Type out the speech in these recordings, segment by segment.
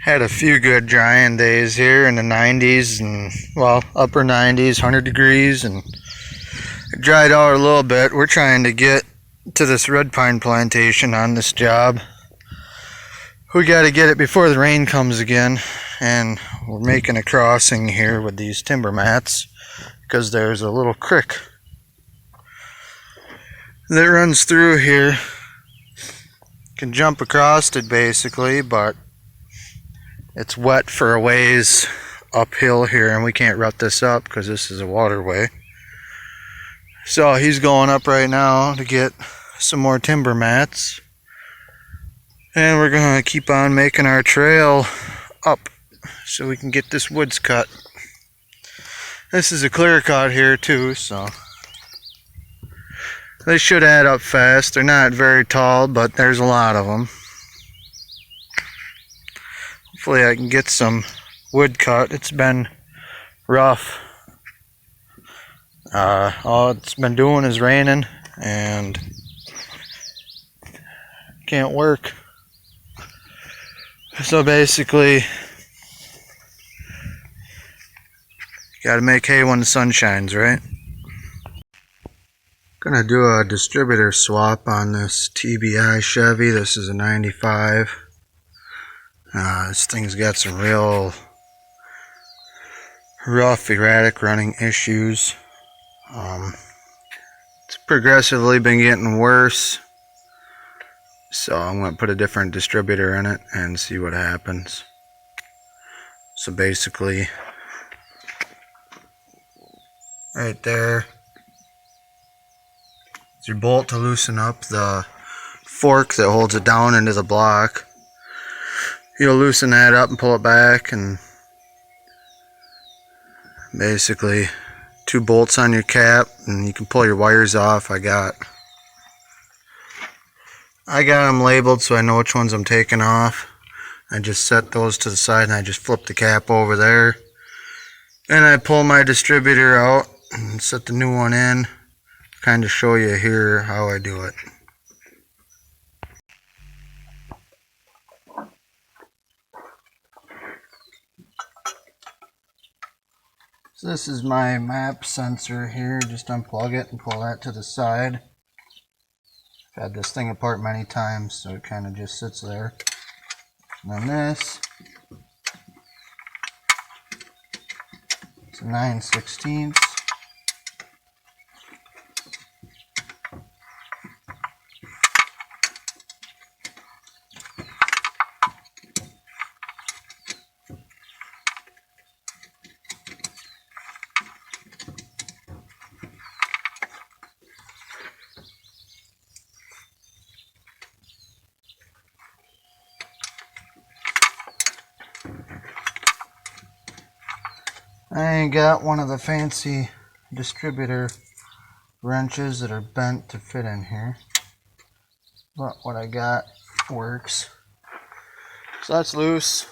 Had a few good drying days here in the 90s and, well, upper 90s, 100 degrees, and it dried out a little bit. We're trying to get to this red pine plantation on this job. We got to get it before the rain comes again, and we're making a crossing here with these timber mats because there's a little creek that runs through here. Can jump across it basically, but it's wet for a ways uphill here, and we can't rut this up because this is a waterway. So he's going up right now to get some more timber mats, and we're gonna keep on making our trail up so we can get this woods cut. This is a clear cut here too, so they should add up fast. They're not very tall, but there's a lot of them. Hopefully I can get some wood cut. It's been rough. All it's been doing is raining and can't work. So basically, gotta make hay when the sun shines, right? Gonna do a distributor swap on this TBI Chevy. This is a 95. This thing's got some real rough, erratic running issues. It's progressively been getting worse, so I'm going to put a different distributor in it and see what happens. So basically, right there is your bolt to loosen up the fork that holds it down into the block. You'll loosen that up and pull it back, and basically 2 bolts on your cap, and you can pull your wires off. I got them labeled so I know which ones I'm taking off. I just set those to the side and I just flip the cap over there, and I pull my distributor out and set the new one in. Kind of show you here how I do it. So this is my map sensor here. Just unplug it and pull that to the side. I've had this thing apart many times, so it kind of just sits there. And then this, it's a 9/16. I ain't got one of the fancy distributor wrenches that are bent to fit in here, but what I got works. So that's loose.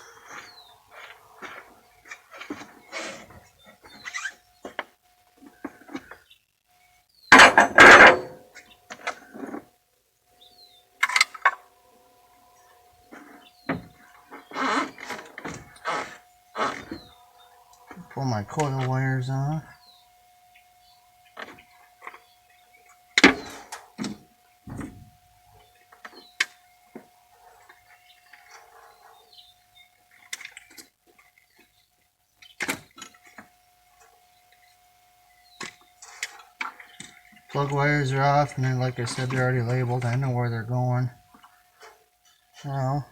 Pull my coil wires off. Plug wires are off, and then like I said, they're already labeled. I know where they're going. So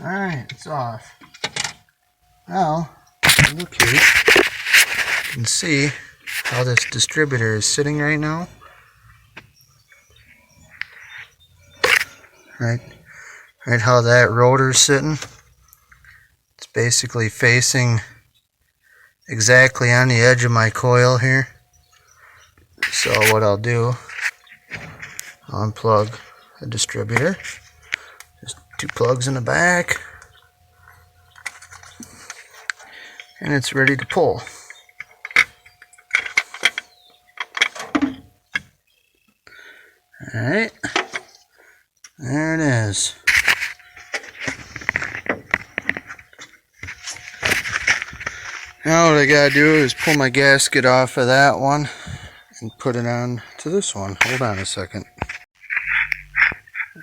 alright, it's off. Now, look here. You can see how this distributor is sitting right now. Right how that rotor's sitting. basically facing exactly on the edge of my coil here. So what I'll do, I'll unplug the distributor. Just 2 plugs in the back. And it's ready to pull. Alright. There it is. Now what I gotta do is pull my gasket off of that one and put it on to this one. Hold on a second.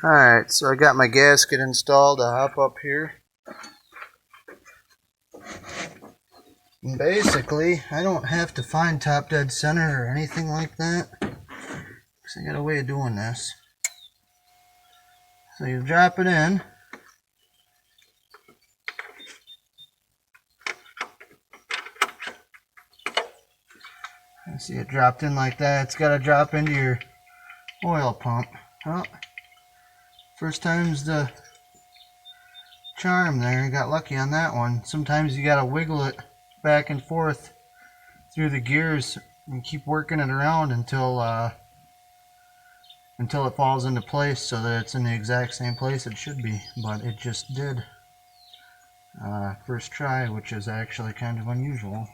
Alright, so I got my gasket installed. I'll hop up here. And basically, I don't have to find top dead center or anything like that, because I got a way of doing this. So you drop it in. See it dropped in like that. It's got to drop into your oil pump. Well, first time's the charm there. I got lucky on that one. Sometimes you got to wiggle it back and forth through the gears and keep working it around until it falls into place so that it's in the exact same place it should be. But it just did. First try, which is actually kind of unusual.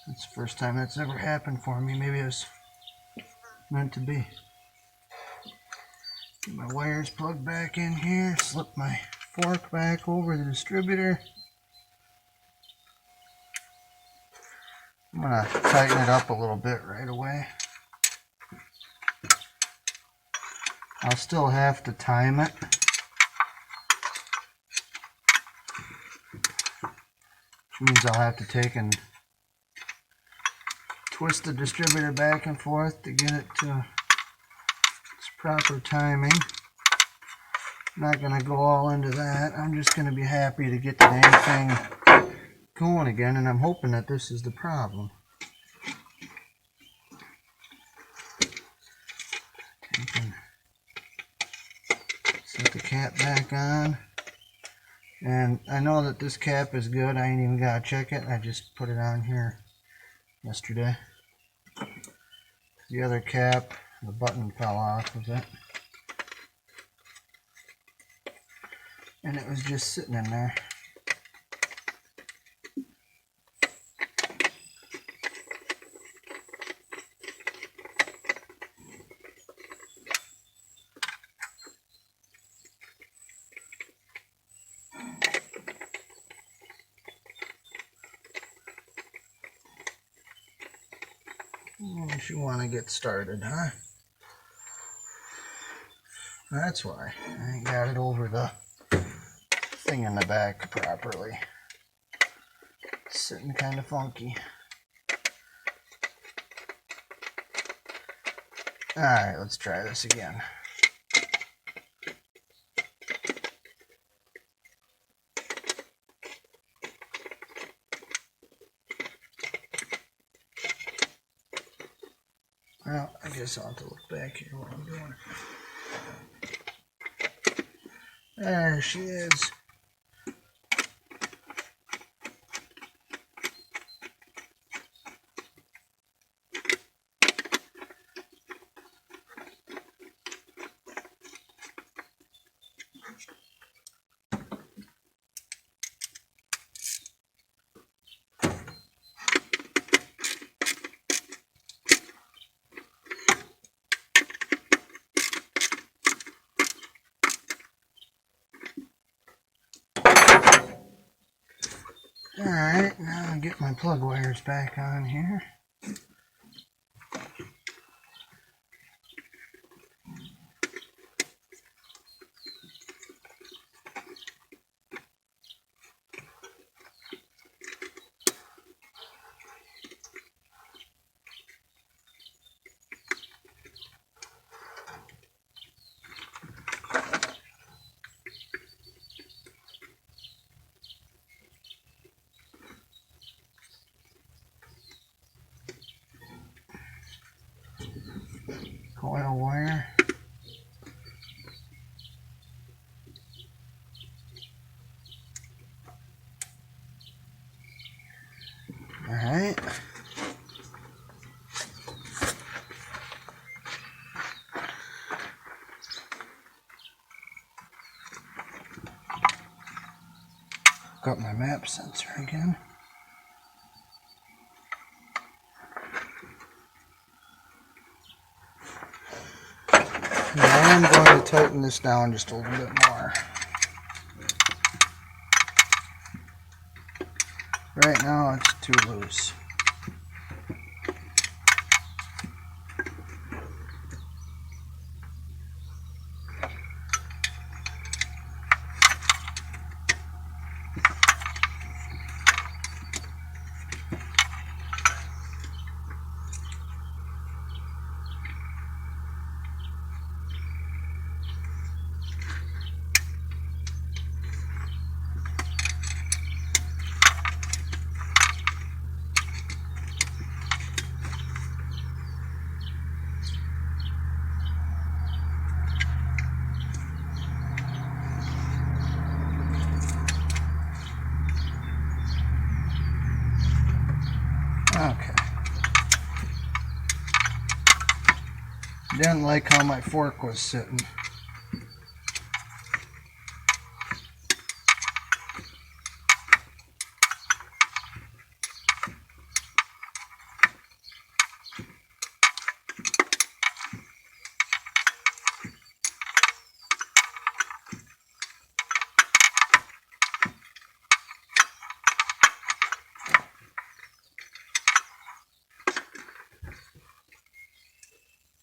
It's the first time that's ever happened for me. Maybe it was meant to be. Get my wires plugged back in here. Slip my fork back over the distributor. I'm going to tighten it up a little bit right away. I'll still have to time it. Which means I'll have to take and twist the distributor back and forth to get it to its proper timing. I'm not going to go all into that. I'm just going to be happy to get the damn thing going again, and I'm hoping that this is the problem. Set the cap back on. And I know that this cap is good. I ain't even got to check it. I just put it on here yesterday. The other cap, the button fell off of it. And it was just sitting in there. If you want to get started, huh? That's why I ain't got it over the thing in the back properly. It's sitting kind of funky. Alright, let's try this again. Well, I guess I'll have to look back here while I'm doing it. There she is. Alright, now I'll get my plug wires back on here. Coil wire. Hook up my map sensor again. Now I am going to tighten this down just a little bit more. Right now it's too loose. Okay. Didn't like how my fork was sitting.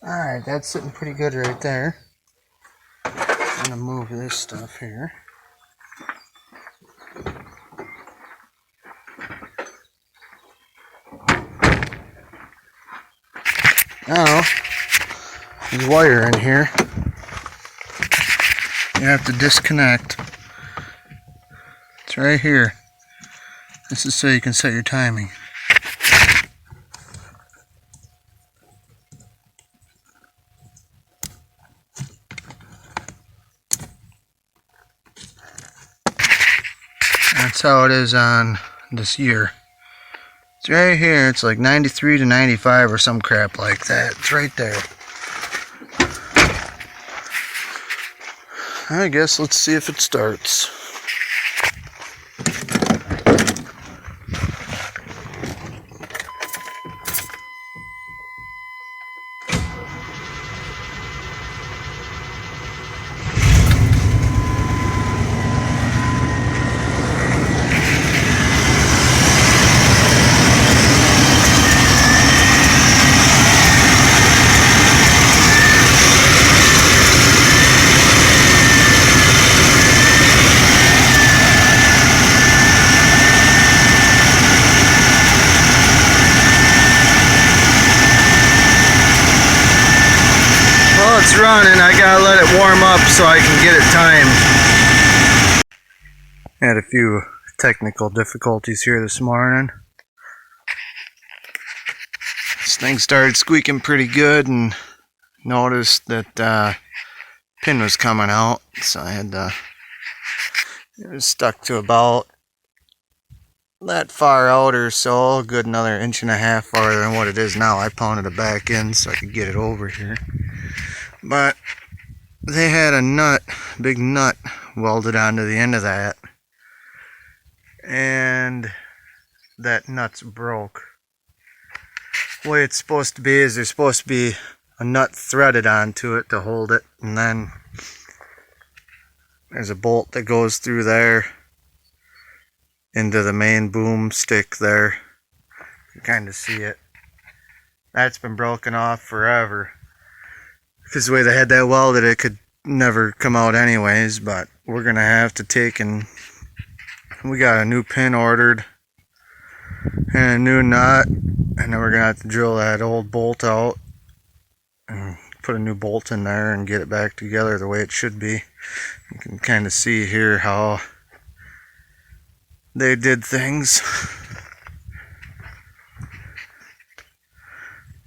Alright, that's sitting pretty good right there. I'm going to move this stuff here. Now, there's wire in here. You have to disconnect. It's right here. This is so you can set your timing. That's how it is on this year. It's right here. It's like 93 to 95 or some crap like that. It's right there. I guess let's see if it starts. It's running. I gotta let it warm up so I can get it timed. Had a few technical difficulties here this morning. This thing started squeaking pretty good and noticed that pin was coming out, so I had to, it was stuck to about that far out or so, a good another 1.5 inches farther than what it is now. I pounded it back in so I could get it over here. But they had a nut, big nut, welded onto the end of that, and that nut's broke. The way it's supposed to be is there's supposed to be a nut threaded onto it to hold it, and then there's a bolt that goes through there into the main boom stick there. You can kind of see it. That's been broken off forever. Because the way they had that welded, it could never come out anyways, but we're going to have to take and we got a new pin ordered and a new nut, and then we're going to have to drill that old bolt out and put a new bolt in there and get it back together the way it should be. You can kind of see here how they did things.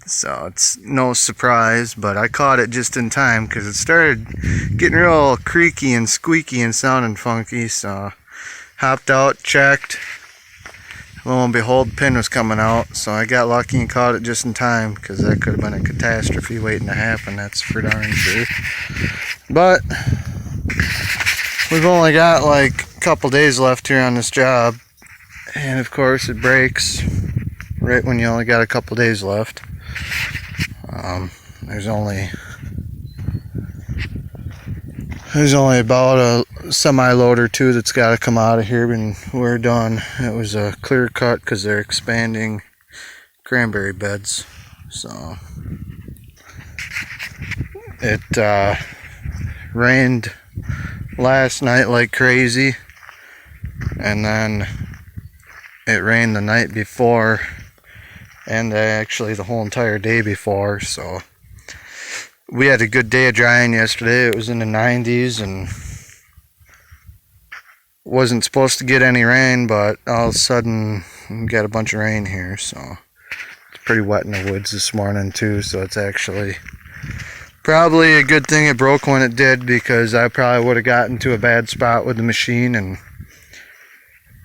So it's no surprise, but I caught it just in time because it started getting real creaky and squeaky and sounding funky. So hopped out, checked, lo and behold, the pin was coming out. So I got lucky and caught it just in time, because that could have been a catastrophe waiting to happen, that's for darn sure. But we've only got like couple days left here on this job, and of course it breaks right when you only got a couple days left. There's only about a semi-load or two that's got to come out of here and we're done. It was a clear cut because they're expanding cranberry beds. So it rained last night like crazy, and then it rained the night before, and actually the whole entire day before. So we had a good day of drying yesterday. It was in the 90s and wasn't supposed to get any rain, but all of a sudden we got a bunch of rain here. So it's pretty wet in the woods this morning too, so it's actually probably a good thing it broke when it did, because I probably would have gotten to a bad spot with the machine and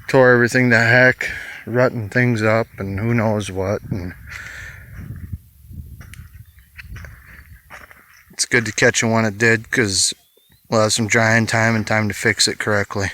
tore everything to heck, rutting things up and who knows what. And it's good to catch it when it did, because we'll have some drying time and time to fix it correctly.